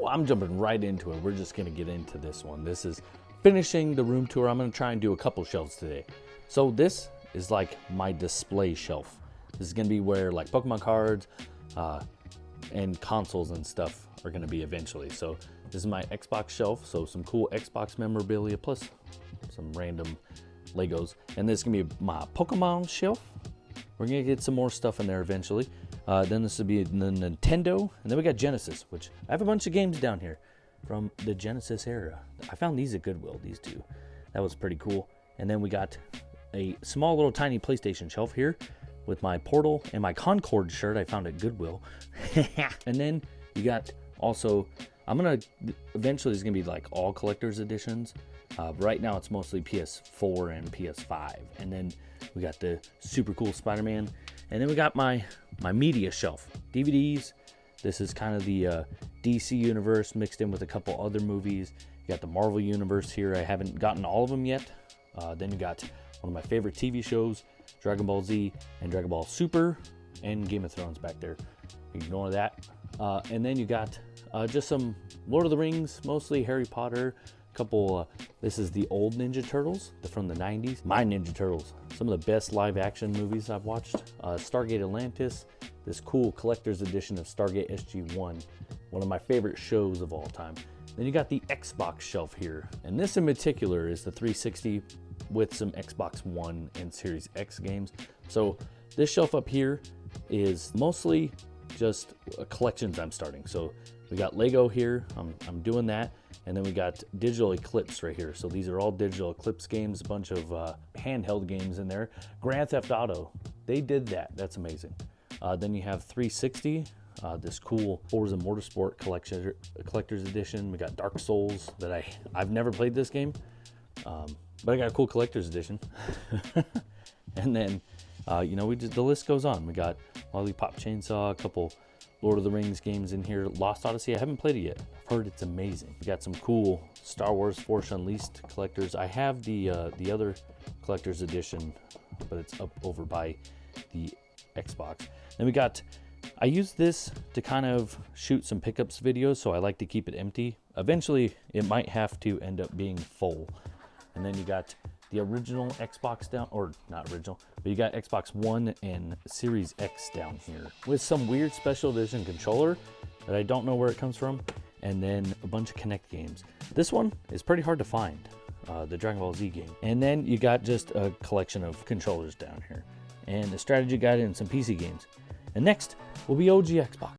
I'm jumping right into it. We're just gonna get into this one. This is finishing the room tour. I'm gonna try and do a couple shelves today. So this is like my display shelf. This is gonna be where like Pokemon cards and consoles and stuff are gonna be eventually. So this is my Xbox shelf. So some cool Xbox memorabilia plus some random Legos. And this is gonna be my Pokemon shelf. We're gonna get some more stuff in there eventually. Then this will be the Nintendo, and then we got Genesis, which I have a bunch of games down here from the Genesis era. I found these at Goodwill, these two. That was pretty cool. And then we got a small little tiny PlayStation shelf here with my Portal and my Concord shirt I found at Goodwill. And then you got also, eventually it's gonna be like all collector's editions. Right now it's mostly PS4 and PS5. And then we got the super cool Spider-Man. And then we got my media shelf, DVDs. This is kind of the DC universe mixed in with a couple other movies. You got the Marvel universe here. I haven't gotten all of them yet. Then you got one of my favorite TV shows, Dragon Ball Z and Dragon Ball Super, and Game of Thrones back there. Ignore that. And then you got just some Lord of the Rings, mostly Harry Potter. This is the old Ninja Turtles from the 90s. My Ninja Turtles, some of the best live action movies I've watched. Stargate Atlantis, this cool collector's edition of Stargate SG-1, one of my favorite shows of all time. Then you got the Xbox shelf here. And this in particular is the 360 with some Xbox One and Series X games. So this shelf up here is mostly just collections I'm starting. So we got Lego here, I'm doing that. And then we got Digital Eclipse right here. So these are all Digital Eclipse games, a bunch of handheld games in there. Grand Theft Auto, they did that, that's amazing. Then you have 360, this cool Forza Motorsport collector's edition. We got Dark Souls that I've never played this game, but I got a cool collector's edition. And then, the list goes on. We got Lollipop Chainsaw, a couple Lord of the Rings games in here. Lost Odyssey, I haven't played it yet. I've heard it's amazing. We got some cool Star Wars Force Unleashed collectors. I have the other collector's edition, but it's up over by the Xbox. Then I use this to kind of shoot some pickups videos, so I like to keep it empty. Eventually, it might have to end up being full. And then you got the original Xbox down, or not original, but you got Xbox One and Series X down here with some weird special edition controller that I don't know where it comes from, and then a bunch of Kinect games. This one is pretty hard to find, the Dragon Ball Z game. And then you got just a collection of controllers down here, and a strategy guide and some PC games. And next will be OG Xbox.